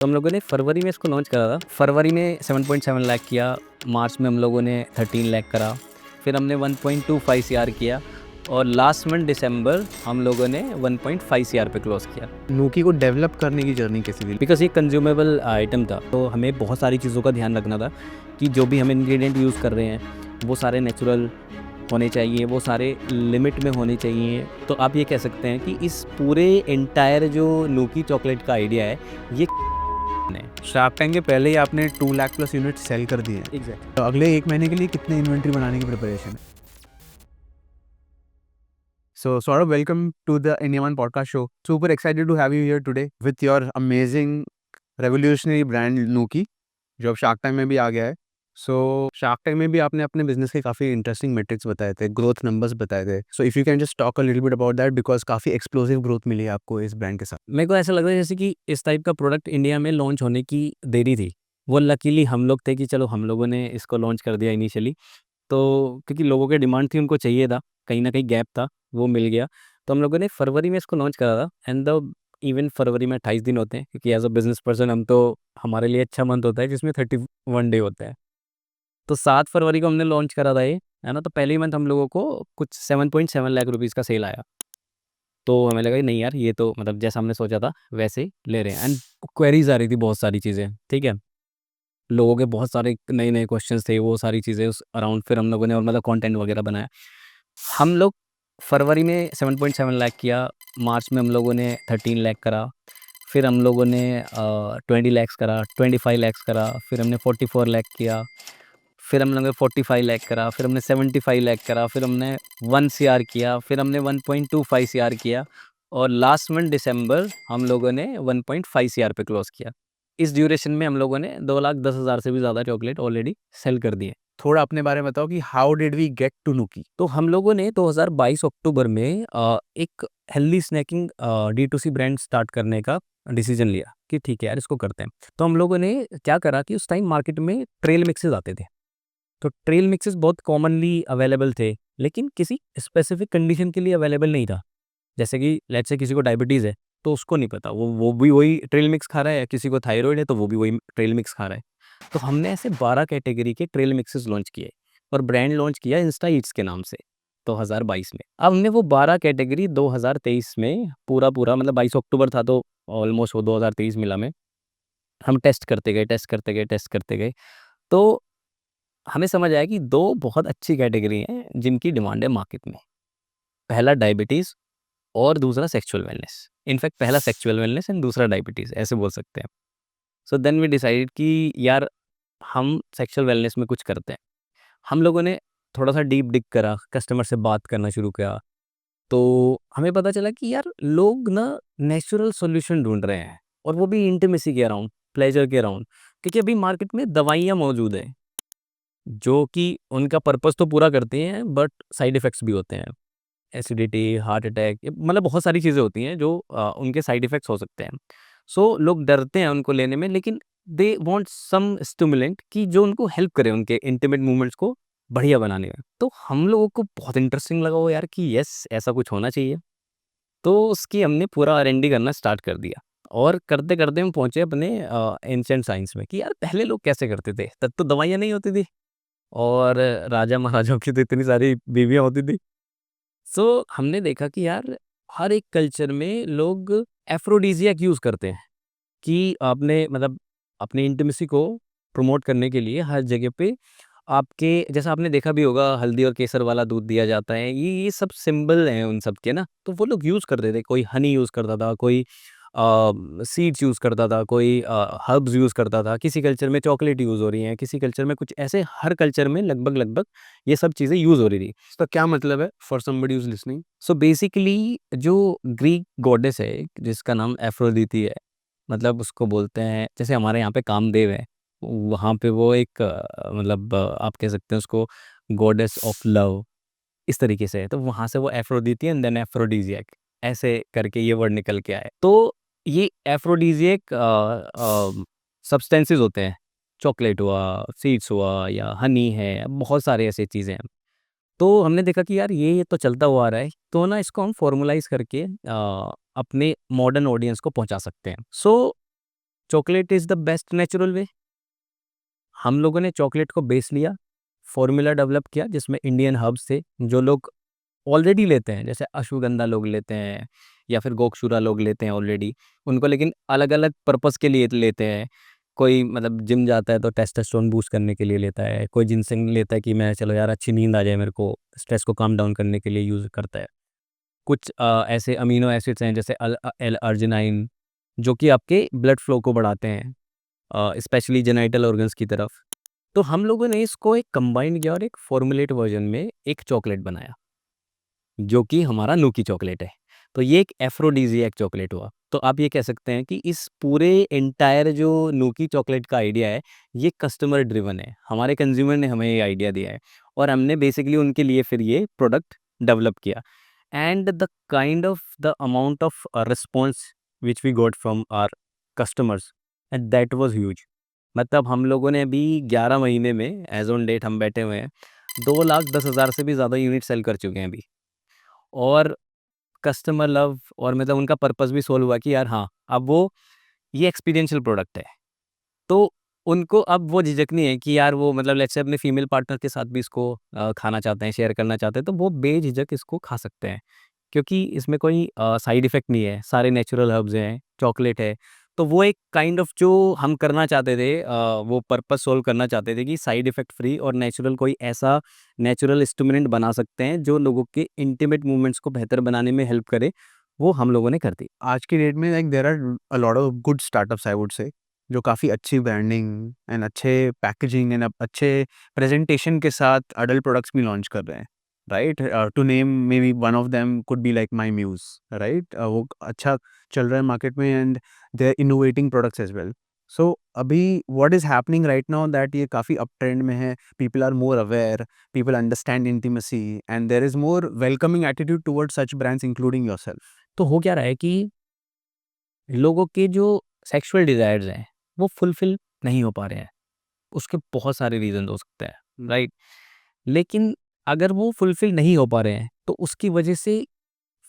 तो हम लोगों ने फरवरी में इसको लॉन्च करा था। फरवरी में 7.7 लाख किया, मार्च में हम लोगों ने 13 लाख करा, फिर हमने 1.25 सीआर किया और लास्ट मंथ दिसंबर हम लोगों ने 1.5 सीआर पे क्लोज किया। नोकी को डेवलप करने की जर्नी कैसी थी? बिकॉज ये कंज्यूमेबल आइटम था, तो हमें बहुत सारी चीज़ों का ध्यान रखना था कि जो भी हम इंग्रेडिएंट यूज़ कर रहे हैं वो सारे नेचुरल होने चाहिए, वो सारे लिमिट में होने चाहिए। तो आप ये कह सकते हैं कि इस पूरे एंटायर जो नूकी चॉकलेट का आइडिया है ये है। शार्क टैंक के पहले ही आपने 2 लाख प्लस यूनिट सेल कर दिए हैं। एग्जैक्टली। तो अगले 1 महीने के लिए कितने इन्वेंट्री बनाने की प्रिपरेशन है? So Saurabh, welcome to the India One podcast show. Super excited to have you here today with your amazing revolutionary brand Nuki, जो अब शार्क टैंक में भी आ गया है। सो शार्क टैंक में भी आपने अपने बिजनेस के काफ़ी इंटरेस्टिंग मेट्रिक्स बताए थे, ग्रोथ नंबर्स बताए थे। So if you can just talk a little bit about that, because काफ़ी एक्सप्लोसिव ग्रोथ मिली है आपको इस ब्रांड के साथ। मेरे को ऐसा लग रहा है जैसे कि इस टाइप का प्रोडक्ट इंडिया में लॉन्च होने की देरी थी। वो लकीली हम लोग थे कि चलो हम लोगों ने इसको लॉन्च कर दिया इनिशियली। तो क्योंकि लोगों की डिमांड थी, उनको चाहिए था, कहीं न कहीं गैप था, वो मिल गया। तो हम लोगों ने फरवरी में इसको लॉन्च करा था एंड द इवन फरवरी में 28 दिन होते हैं, क्योंकि एज़ अ बिज़नेस पर्सन हम तो हमारे लिए अच्छा मंथ होता है जिसमें 31 डे होते हैं। तो 7 फरवरी को हमने लॉन्च करा था ये, है ना? तो पहले ही मंथ हम लोगों को कुछ 7.7 लाख रुपीज़ का सेल आया। तो हमें लगा कि नहीं यार, ये तो मतलब जैसा हमने सोचा था वैसे ही ले रहे हैं एंड क्वेरीज़ आ रही थी बहुत सारी चीज़ें, ठीक है? लोगों के बहुत सारे नए-नए क्वेश्चंस थे, वो सारी चीज़ें उस अराउंड फिर हम लोगों ने और मतलब कंटेंट वगैरह बनाया। हम लोग फरवरी में 7.7 लाख किया, मार्च में हम लोगों ने 13 लाख करा, फिर हम लोगों ने 20 लैक्स करा, 25 लैक्स करा, फिर हमने 44 लाख किया, फिर हम लोगों ने 45 लाख करा, फिर हमने 75 लाख करा, फिर हमने 1 सीआर किया, फिर हमने 1.25 सीआर किया और लास्ट मंथ दिसंबर हम लोगों ने 1.5 सीआर पे क्लोज़ किया। इस ड्यूरेशन में हम लोगों ने 2,10,000 से भी ज़्यादा चॉकलेट ऑलरेडी सेल कर दिए। थोड़ा अपने बारे में बताओ कि how did we get to Nuky? तो हम लोगों ने 2022 अक्टूबर में एक healthy snacking D2C brand start करने का डिसीजन लिया कि ठीक है यार, इसको करते हैं। तो हम लोगों ने क्या करा कि उस टाइम मार्केट में ट्रेल मिक्सेस आते थे। तो ट्रेल मिक्सेस बहुत कॉमनली अवेलेबल थे, लेकिन किसी स्पेसिफिक कंडीशन के लिए अवेलेबल नहीं था। जैसे कि लेट्स से किसी को डायबिटीज़ है, तो उसको नहीं पता, वो भी वही ट्रेल मिक्स खा रहा है, या किसी को थायराइड है तो वो भी वही ट्रेल मिक्स खा रहा है। तो हमने ऐसे 12 कैटेगरी के ट्रेल मिक्सेस लॉन्च किए और ब्रांड लॉन्च किया इंस्टा ईट्स के नाम से 2022 में। अब हमने वो 12 कैटेगरी 2023 में पूरा मतलब 22 अक्टूबर था, तो ऑलमोस्ट वो 2023 मिला में हम टेस्ट करते गए, टेस्ट करते गए, टेस्ट करते गए। तो हमें समझ आया कि 2 बहुत अच्छी कैटेगरी हैं जिनकी डिमांड है मार्केट में। पहला डायबिटीज़ और दूसरा सेक्सुअल वेलनेस। इनफैक्ट पहला सेक्सुअल वेलनेस एंड दूसरा डायबिटीज़, ऐसे बोल सकते हैं। सो देन वी डिसाइडेड कि यार, हम सेक्सुअल वेलनेस में कुछ करते हैं। हम लोगों ने थोड़ा-सा डीप डिग करा, कस्टमर से बात करना शुरू किया, तो हमें पता चला कि यार लोग ना नेचुरल सॉल्यूशन ढूँढ रहे हैं और वो भी इंटिमेसी के अराउंड, प्लेज़र के अराउंड। क्योंकि अभी मार्केट में दवाइयाँ मौजूद हैं, जो कि उनका पर्पज़ तो पूरा करती हैं बट साइड इफ़ेक्ट्स भी होते हैं। एसिडिटी, हार्ट अटैक, मतलब बहुत सारी चीज़ें होती हैं जो उनके साइड इफ़ेक्ट्स हो सकते हैं। सो लोग डरते हैं उनको लेने में, लेकिन दे वांट सम स्टिमुलेंट कि जो उनको हेल्प करे उनके इंटीमेट मूवमेंट्स को बढ़िया बनाने में। तो हम लोगों को बहुत इंटरेस्टिंग लगा वो यार कि यस, ऐसा कुछ होना चाहिए। तो उसकी हमने पूरा आर&डी करना स्टार्ट कर दिया और करते-करते हम पहुँचे अपने एंशिएंट साइंस में कि यार पहले लोग कैसे करते थे? तब तो दवाइयाँ नहीं होती थी और राजा-महाराजाओं की तो इतनी सारी बीवियाँ होती थी। सो हमने देखा कि यार हर एक कल्चर में लोग एफ्रोडीजियक यूज़ करते हैं कि आपने मतलब अपनी इंटिमेसी को प्रमोट करने के लिए हर जगह पे आपके, जैसा आपने देखा भी होगा, हल्दी और केसर वाला दूध दिया जाता है, ये सब सिंबल हैं उन सब के ना। तो वो लोग यूज़ करते थे, कोई हनी यूज़ करता था, कोई सीड्स यूज़ करता था, कोई हर्ब्स यूज़ करता था, किसी कल्चर में चॉकलेट यूज़ हो रही हैं, किसी कल्चर में कुछ ऐसे, हर कल्चर में लगभग-लगभग ये सब चीज़ें यूज़ हो रही थी। इसका क्या मतलब है for somebody who is listening? So basically जो ग्रीक गॉडेस है जिसका नाम एफ्रोदिति है, मतलब उसको बोलते हैं, जैसे हमारे यहाँ पे कामदेव है, वहाँ पे वो एक मतलब आप कह सकते हैं उसको गॉडेस ऑफ लव, इस तरीके से है। तो वहाँ से वो एफ्रोदिति एंड देन एफ्रोडीजियक ऐसे करके ये वर्ड निकल के आए। तो ये एफ्रोडीजियक सब्सटेंसेस होते हैं, चॉकलेट हुआ, सीड्स हुआ या हनी है, बहुत सारे ऐसी चीज़ें हैं। तो हमने देखा कि यार ये तो चलता हुआ आ रहा है, तो ना इसको हम फॉर्मलाइज़ करके अपने मॉडर्न ऑडियंस को पहुँचा सकते हैं। सो chocolate is the best natural way. हम लोगों ने चॉकलेट को बेस लिया, फ़ॉर्मूला डेवलप किया जिसमें इंडियन हर्ब्स थे, जो लोग ऑलरेडी लेते हैं, जैसे अश्वगंधा लोग लेते हैं या फिर गोकशूरा लोग लेते हैं ऑलरेडी, उनको लेकिन अलग-अलग पर्पज़ के लिए लेते हैं। कोई मतलब जिम जाता है तो टेस्टोस्टेरोन बूस्ट करने के लिए लेता है, कोई जिनसेंग लेता है कि मैं चलो यार अच्छी नींद आ जाए मेरे को, स्ट्रेस को काम डाउन करने के लिए यूज़ करता है। कुछ ऐसे अमीनो एसिड्स हैं जैसे L-अर्जिनाइन, जो कि आपके ब्लड फ्लो को बढ़ाते हैं, स्पेशली जेनिटल ऑर्गन्स की तरफ। तो हम लोगों ने इसको एक कंबाइन किया और एक फ़ॉर्मूलेट वर्ज़न में एक चॉकलेट बनाया, जो कि हमारा नूकी चॉकलेट है। तो ये एक एफ्रोडीज़ियाक चॉकलेट हुआ। तो आप ये कह सकते हैं कि इस पूरे एंटायर जो नूकी चॉकलेट का आइडिया है, ये कस्टमर ड्रिवन है। हमारे कंज़्यूमर ने हमें ये आइडिया दिया है और हमने बेसिकली उनके लिए फिर ये प्रोडक्ट डेवलप किया। And the kind of the amount of response which we got from our customers, and that was huge. मतलब हम लोगों ने अभी 11 महीने में एज़ ऑन डेट हम बैठे हुए हैं, 2,10,000 से भी ज़्यादा यूनिट सेल कर चुके हैं अभी। और कस्टमर लव और मतलब उनका पर्पस भी सोल्व हुआ कि यार हाँ, अब वो ये एक्सपीरियंशियल प्रोडक्ट है। तो उनको अब वो झिझक नहीं है कि यार वो मतलब लेट्स से अपने फीमेल पार्टनर के साथ भी इसको खाना चाहते हैं, शेयर करना चाहते हैं, तो वो बेझिझक इसको खा सकते हैं। क्योंकि इसमें कोई साइड इफ़ेक्ट नहीं है, सारे नेचुरल हर्ब्स हैं, चॉकलेट है। तो वो एक काइंड ऑफ जो हम करना चाहते थे, वो पर्पस सोल्व करना चाहते थे कि साइड इफ़ेक्ट फ्री और नेचुरल कोई ऐसा नेचुरल स्टिमुलेंट बना सकते हैं जो लोगों के इंटीमेट मूवमेंट्स को बेहतर बनाने में हेल्प करे, वो हम लोगों ने कर दी। आज की डेट में like there are a lot of good startups I would say, जो काफ़ी अच्छी ब्रांडिंग एंड अच्छे पैकेजिंग एंड अच्छे प्रेजेंटेशन के साथ अडल्ट प्रोडक्ट्स भी लॉन्च कर रहे हैं, right? To name maybe one of them could be like my Muse, right? वो अच्छा चल रहा है मार्केट में and they are innovating products as well. So अभी what is happening right now that ये काफ़ी अप ट्रेंड में है, people are more aware, people understand intimacy and there is more welcoming attitude towards such brands including yourself. तो हो क्या रहा है कि लोगों के जो सेक्सुअल डिज़ायर्स हैं, वो फुलफ़िल नहीं हो पा रहे हैं। उसके बहुत सारे रीज़न्स हो सकते हैं, राइट? लेकिन अगर वो फुलफ़िल नहीं हो पा रहे हैं, तो उसकी वजह से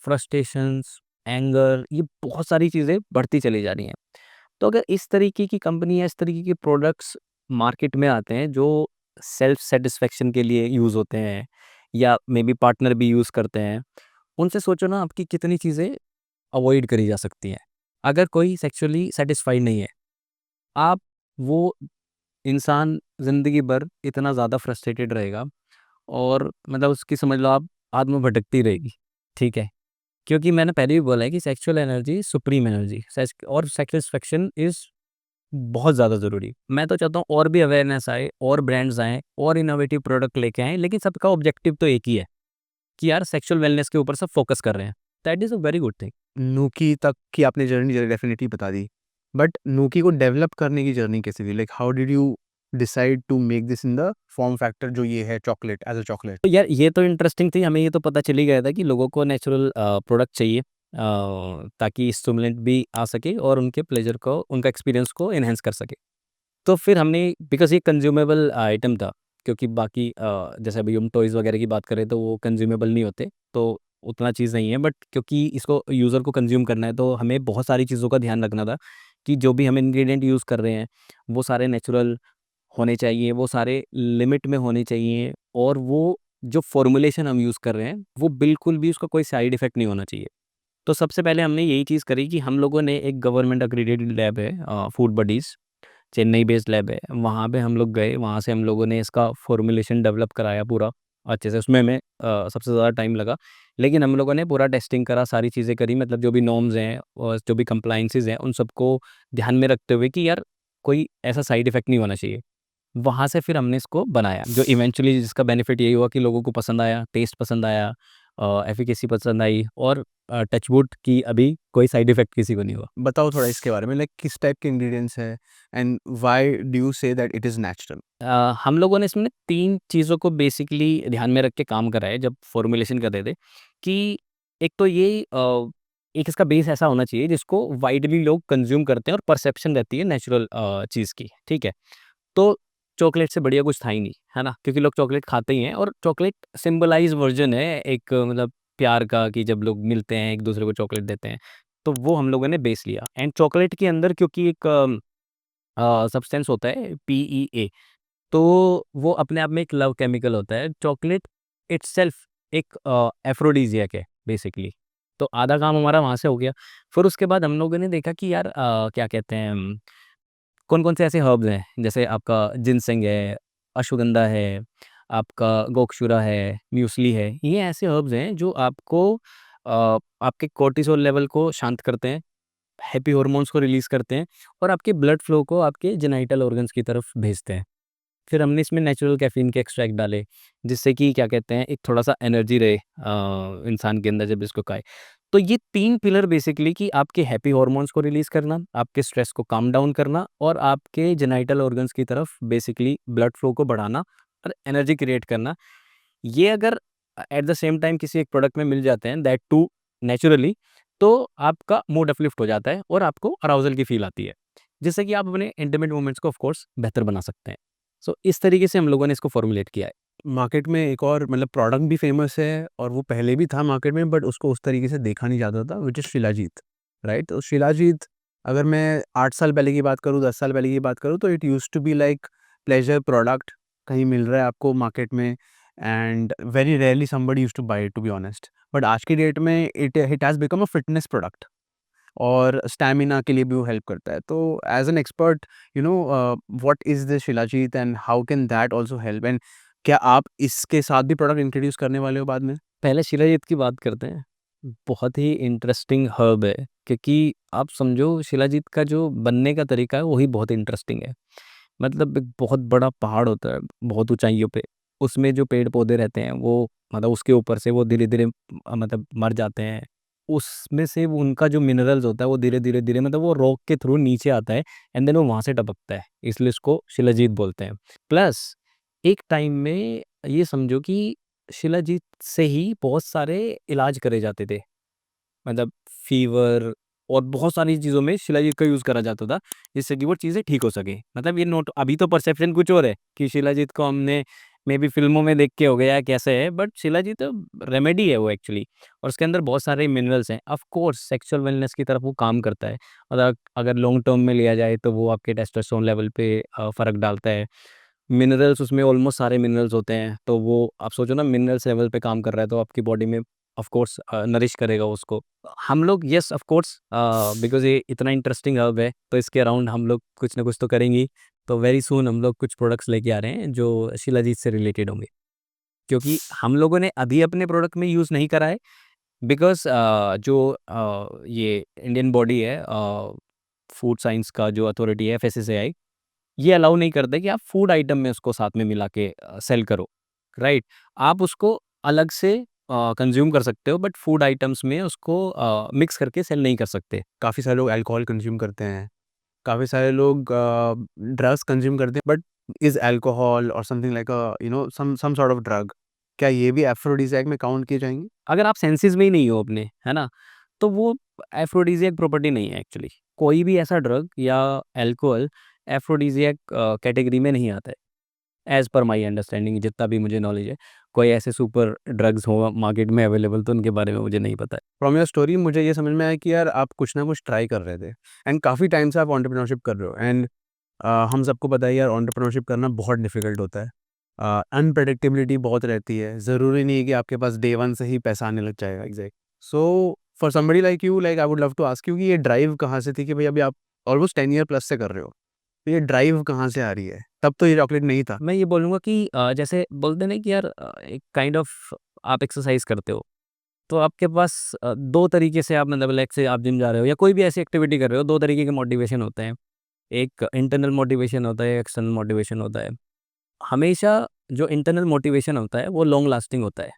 फ्रस्ट्रेशंस, एंगर, ये बहुत सारी चीज़ें बढ़ती चली जा रही हैं। तो अगर इस तरीके की कंपनी या इस तरीके के प्रोडक्ट्स मार्केट में आते हैं जो सेल्फ सैटिस्फैक्शन के लिए यूज़ होते हैं या मे बी पार्टनर भी यूज़ करते हैं, उनसे सोचो ना आपकी कितनी चीज़ें अवॉइड करी जा सकती हैं। अगर कोई सेक्सुअली सैटिस्फाइड नहीं है, आप वो इंसान ज़िंदगी भर इतना ज़्यादा फ्रस्ट्रेटेड रहेगा और मतलब उसकी समझ लो आप आत्मा भटकती रहेगी, ठीक है? क्योंकि मैंने पहले भी बोला है कि सेक्सुअल एनर्जी सुप्रीम एनर्जी और सैटिस्फैक्शन इज़ बहुत ज़्यादा ज़रूरी। मैं तो चाहता हूँ और भी अवेयरनेस आए और ब्रांड्स आएँ और इनोवेटिव प्रोडक्ट लेके आएँ, लेकिन सबका ऑब्जेक्टिव तो एक ही है कि यार सेक्सुअल वेलनेस के ऊपर सब फोकस कर रहे हैं। That is a very good thing. Nuky तक की आपने जर्नी डेफिनिटली बता दी। बट नूकी को डेवलप करने की जर्नी कैसी थी? Like how did you decide to make this in the form factor जो ये है चॉकलेट एज़ अ चॉकलेट? तो यार ये तो इंटरेस्टिंग थी, हमें ये तो पता चल ही गया था कि लोगों को नेचुरल प्रोडक्ट चाहिए, ताकि स्टिमुलेंट भी आ सके और उनके प्लेज़र को, उनका एक्सपीरियंस को एनहांस कर सके। तो फिर हमने बिकॉज़ ये कंज्यूमेबल आइटम था, क्योंकि बाकी जैसे अभी हम टॉयज़ वगैरह की बात करें तो वो कंज्यूमेबल नहीं होते, तो उतना चीज़ नहीं है, बट क्योंकि इसको यूज़र को कंज़्यूम करना है तो हमें बहुत सारी चीज़ों का ध्यान रखना था कि जो भी हम इंग्रीडिएंट यूज़ कर रहे हैं, वो सारे नेचुरल होने चाहिए, वो सारे लिमिट में होने चाहिए और वो जो फ़ॉर्मूलेशन हम यूज़ कर रहे हैं, वो बिल्कुल भी उसका कोई साइड इफ़ेक्ट नहीं होना चाहिए। तो सबसे पहले हमने यही चीज़ करी कि हम लोगों ने एक गवर्नमेंट एक्रीडेटेड लैब है, food buddies, Chennai based lab है, वहाँ पे हम लोग गए, वहाँ से हम लोगों ने इसका फ़ॉर्मूलेशन डेवलप कराया पूरा अच्छे से। उसमें हमें सबसे ज़्यादा टाइम लगा, लेकिन हम लोगों ने पूरा टेस्टिंग करा, सारी चीज़ें करी, मतलब जो भी नॉर्म्स हैं और जो भी कंप्लायंसेस हैं, उन सबको ध्यान में रखते हुए कि यार कोई ऐसा साइड इफ़ेक्ट नहीं होना चाहिए। वहाँ से फिर हमने इसको बनाया, जो इवेंचुअली जिसका बेनिफिट यही हुआ कि लोगों को पसंद आया, टेस्ट पसंद आया, एफ़िकेसी पसंद आई और टच वुड कि अभी कोई साइड इफ़ेक्ट किसी को नहीं हुआ। बताओ थोड़ा इसके बारे में, लाइक किस टाइप के इंग्रीडिएंट्स हैं and why do you say that it is natural? हम लोगों ने इसमें 3 चीज़ों को बेसिकली ध्यान में रख के काम करा है जब फ़ॉर्मूलेशन कर रहे थे, कि एक तो ये एक इसका बेस ऐसा होना चाहिए जिसको वाइडली लोग कंज़्यूम करते हैं और परसेप्शन रहती है नेचुरल चीज़ की, ठीक है? तो चॉकलेट से बढ़िया कुछ था ही नहीं, है ना? क्योंकि लोग चॉकलेट खाते ही हैं और चॉकलेट सिंबलाइज़ वर्ज़न है एक मतलब प्यार का, कि जब लोग मिलते हैं, एक-दूसरे को चॉकलेट देते हैं। तो वो हम लोगों ने बेस लिया एंड चॉकलेट के अंदर क्योंकि एक सब्सटेंस होता है PEA। तो वो अपने आप में एक लव केमिकल होता है। चॉकलेट इटसेल्फ एक एफ्रोडीजियक है बेसिकली। तो आधा काम हमारा वहाँ से हो गया। फिर उसके बाद हम लोगों ने देखा कि यार क्या कहते हैं, कौन-कौन से ऐसे हर्ब्स हैं, जैसे आपका जिनसेंग है, अश्वगंधा है, आपका गोकशुरा है, म्यूसली है। ये ऐसे हर्ब्स हैं जो आपको आपके कोर्टिसोल लेवल को शांत करते हैं, हैप्पी हार्मोन्स को रिलीज़ करते हैं और आपके ब्लड फ्लो को आपके जेनिटल ऑर्गन्स की तरफ भेजते हैं। फिर हमने इसमें नेचुरल कैफ़ीन के एक्सट्रैक्ट डाले, जिससे कि क्या कहते हैं, एक थोड़ा-सा एनर्जी रहे इंसान के अंदर जब इसको खाए। तो ये 3 पिलर बेसिकली कि आपके हैप्पी हार्मोन्स को रिलीज़ करना, आपके स्ट्रेस को काम डाउन करना और आपके जेनिटल ऑर्गन्स की तरफ बेसिकली ब्लड फ्लो को बढ़ाना और एनर्जी क्रिएट करना। ये अगर एट द सेम टाइम किसी एक प्रोडक्ट में मिल जाते हैं, दैट टू नेचुरली, तो आपका मूड अपलिफ्ट हो जाता है और आपको अराउज़ल की फ़ील आती है, जिससे कि आप अपने इंटीमेट मोमेंट्स को ऑफ कोर्स बेहतर बना सकते हैं। सो इस तरीके से हम लोगों ने इसको फ़ॉर्मुलेट किया है। मार्केट में एक और मतलब प्रोडक्ट भी फ़ेमस है और वो पहले भी था मार्केट में, बट उसको उस तरीके से देखा नहीं जाता था, व्हिच इज़ शिलाजीत, राइट? तो शिलाजीत, अगर मैं 8 साल पहले की बात करूँ, 10 साल पहले की बात करूँ, तो it used to be like pleasure product, कहीं मिल रहा है आपको मार्केट में and very rarely somebody used to buy it, to be honest. But आज की डेट में it has become a fitness product और स्टैमिना के लिए भी वो हेल्प करता है। तो as an expert, you know, what is this shilajit and how can that also help, and क्या आप इसके साथ भी प्रोडक्ट इंट्रोड्यूस करने वाले हो बाद में? पहले शिलाजीत की बात करते हैं। बहुत ही इंटरेस्टिंग हर्ब है, क्योंकि आप समझो शिलाजीत का जो बनने का तरीका है वही बहुत इंटरेस्टिंग है। मतलब एक बहुत बड़ा पहाड़ होता है, बहुत ऊँचाइयों पे, उसमें जो पेड़-पौधे रहते हैं वो मतलब उसके ऊपर से वो धीरे-धीरे मतलब मर जाते हैं। उसमें से वो उनका जो मिनरल्स होता है वो धीरे-धीरे मतलब वो रॉक के थ्रू नीचे आता है एंड देन वो वहाँ से टपकता है, इसलिए इसको शिलाजीत बोलते हैं। प्लस एक टाइम में ये समझो कि शिलाजीत से ही बहुत सारे इलाज करे जाते थे। मतलब फ़ीवर और बहुत सारी चीज़ों में शिलाजीत का यूज़ करा जाता था, जिससे कि वो चीज़ें ठीक हो सकें। मतलब ये नोट अभी तो परसेप्शन कुछ और है कि शिलाजीत को हमने मेबी फ़िल्मों में देख के हो गया है, कैसे है, बट शिलाजीत रेमेडी है वो एक्चुअली, और उसके अंदर बहुत सारे मिनरल्स हैं। ऑफ़ कोर्स सेक्सुअल वेलनेस की तरफ वो काम करता है। और अगर लॉन्ग टर्म में लिया जाए तो वो आपके टेस्टोस्टेरोन लेवल पे फ़र्क डालता है। मिनरल्स उसमें ऑलमोस्ट सारे मिनरल्स होते हैं, तो वो आप सोचो ना मिनरल्स लेवल पे काम कर रहा है तो आपकी बॉडी में ऑफ कोर्स नरिश करेगा उसको। हम लोग येस ऑफ कोर्स बिकॉज़ ये इतना इंटरेस्टिंग हर्ब है तो इसके अराउंड हम लोग कुछ ना कुछ तो करेंगे ही। तो वेरी सून हम लोग कुछ प्रोडक्ट्स लेके आ रहे हैं जो शिलाजीत से रिलेटेड होंगे। क्योंकि हम लोगों ने अभी अपने प्रोडक्ट में यूज़ नहीं करा है बिकॉज़ जो ये इंडियन बॉडी है फूड साइंस का जो अथॉरिटी है एफएसएसएआई, ये अलाउ नहीं करता कि आप फूड आइटम में उसको साथ में मिला के सेल करो, राइट? आप उसको अलग से कंज़्यूम कर सकते हो बट फूड आइटम्स में उसको मिक्स करके सेल नहीं कर सकते। काफ़ी सारे लोग अल्कोहल कंज़्यूम करते हैं, काफ़ी सारे लोग ड्रग्स कंज़्यूम करते हैं, बट इज़ अल्कोहल और something like you know some sort of drug, क्या ये भी एफ्रोडिसिएक में काउंट किए जाएँगे? अगर आप सेंसेस में ही नहीं हो अपने, है ना? तो वो एफ्रोडिसिएक प्रॉपर्टी नहीं है एक्चुअली। कोई भी ऐसा ड्रग या अल्कोहल एफ्रोडिसिएक कैटेगरी में नहीं आता है। एज़ पर माय अंडरस्टैंडिंग जितना भी मुझे नॉलेज है। कोई ऐसे सुपर ड्रग्स हो मार्केट में अवेलेबल तो उनके बारे में मुझे नहीं पता है। फ्रॉम योर स्टोरी मुझे ये समझ में आया कि यार आप कुछ ना कुछ ट्राई कर रहे थे एंड काफ़ी टाइम से आप एंटरप्रेन्योरशिप कर रहे हो एंड हम सबको पता है यार एंटरप्रेन्योरशिप करना बहुत डिफिकल्ट होता है। अनप्रेडिक्टेबिलिटी बहुत रहती है, ज़रूरी नहीं है कि आपके पास डे वन से ही पैसा आने लग जाएगा। Exact. So for somebody like you, like I would love to ask you कि ये ड्राइव कहाँ से थी कि भाई अभी आप ऑलमोस्ट 10 ईयर प्लस से कर रहे हो, तो ये ड्राइव कहाँ से आ रही है? तब तो ये चॉकलेट नहीं था। मैं ये बोलूँगा कि जैसे बोलते हैं ना कि यार एक काइंड ऑफ आप एक्सरसाइज़ करते हो, तो आपके पास 2 तरीके से आप मतलब लाइक से आप जिम जा रहे हो या कोई भी ऐसी एक्टिविटी कर रहे हो, 2 तरीके के मोटिवेशन होते हैं। एक इंटरनल मोटिवेशन होता है, एक्सटर्नल मोटिवेशन होता है। हमेशा जो इंटरनल मोटिवेशन होता है वो लॉन्ग लास्टिंग होता है,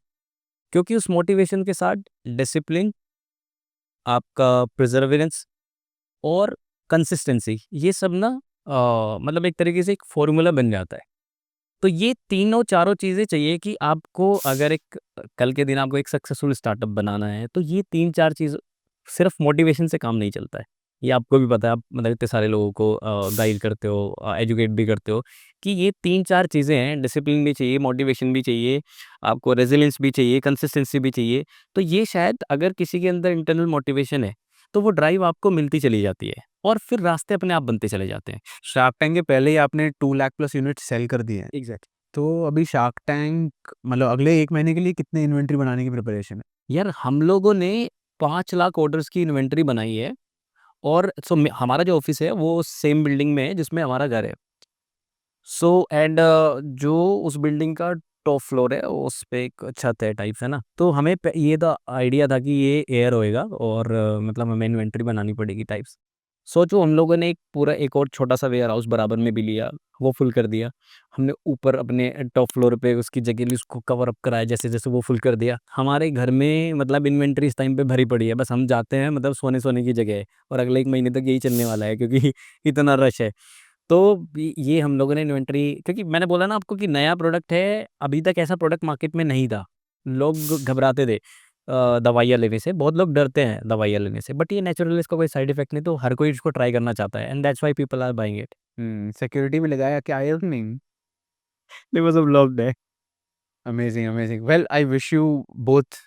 क्योंकि उस मोटिवेशन के साथ डिसिप्लिन, आपका परसेवरेंस और कंसिस्टेंसी ये सब ना मतलब एक तरीके से एक फ़ॉर्मूला बन जाता है। तो ये तीनों चारों चीज़ें चाहिए कि आपको अगर एक कल के दिन आपको एक सक्सेसफुल स्टार्टअप बनाना है, तो ये 3-4 चीज़ सिर्फ़ मोटिवेशन से काम नहीं चलता है। ये आपको भी पता है, आप मतलब इतने सारे लोगों को गाइड करते हो, एजुकेट भी करते हो कि ये 3-4 चीज़ें हैं, डिसिप्लिन भी चाहिए, मोटिवेशन भी चाहिए, आपको रेज़िलियंस भी चाहिए, कंसिस्टेंसी भी चाहिए। तो ये शायद अगर किसी के अंदर इंटरनल मोटिवेशन है, तो वो ड्राइव आपको मिलती चली जाती है और फिर रास्ते अपने आप बनते चले जाते हैं। शार्क टैंक के पहले ही आपने 2 लाख प्लस यूनिट सेल कर दिए हैं। एग्जैक्ट तो अभी शार्क टैंक मतलब अगले 1 महीने के लिए कितने इन्वेंटरी बनाने की प्रिपरेशन है? यार हम लोगों ने 5 लाख ऑर्डर्स की इन्वेंट्री बनाई है और हमारा जो ऑफिस है वो सेम बिल्डिंग में है जिसमें हमारा घर है। सो एंड जो उस बिल्डिंग का टॉप फ्लोर है उस पे एक छत है टाइप्स है ना, तो हमें ये तो आइडिया था कि ये एयर होएगा और मतलब हमें इन्वेंट्री बनानी पड़ेगी टाइप्स। सोचो हम लोगों ने एक पूरा एक और छोटा सा वेयर हाउस बराबर में भी लिया, वो फुल कर दिया हमने, ऊपर अपने टॉप फ्लोर पे उसकी जगह ली, उसको कवर अप कराया जैसे जैसे, वो फुल कर दिया। हमारे घर में मतलब इन्वेंट्री इस टाइम पे भरी पड़ी है, बस हम जाते हैं मतलब सोने सोने की जगह है और अगले 1 महीने तक यही चलने वाला है क्योंकि इतना रश है। तो ये हम लोगों ने इन्वेंटरी, क्योंकि मैंने बोला ना आपको कि नया प्रोडक्ट है, अभी तक ऐसा प्रोडक्ट मार्केट में नहीं था। लोग घबराते थे दवाइयाँ लेने से, बहुत लोग डरते हैं दवाइयाँ लेने से, बट ये नेचुरल, इसका कोई साइड इफेक्ट नहीं, तो हर कोई इसको ट्राई करना चाहता है and that's why people are buying it. Security भी लगाया क्या ironing? Because of love day. Amazing, amazing. Well, I wish you both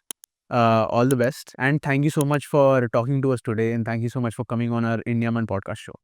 all the best, and thank you so much for talking to us today, and thank you so much for coming on our India Man podcast show.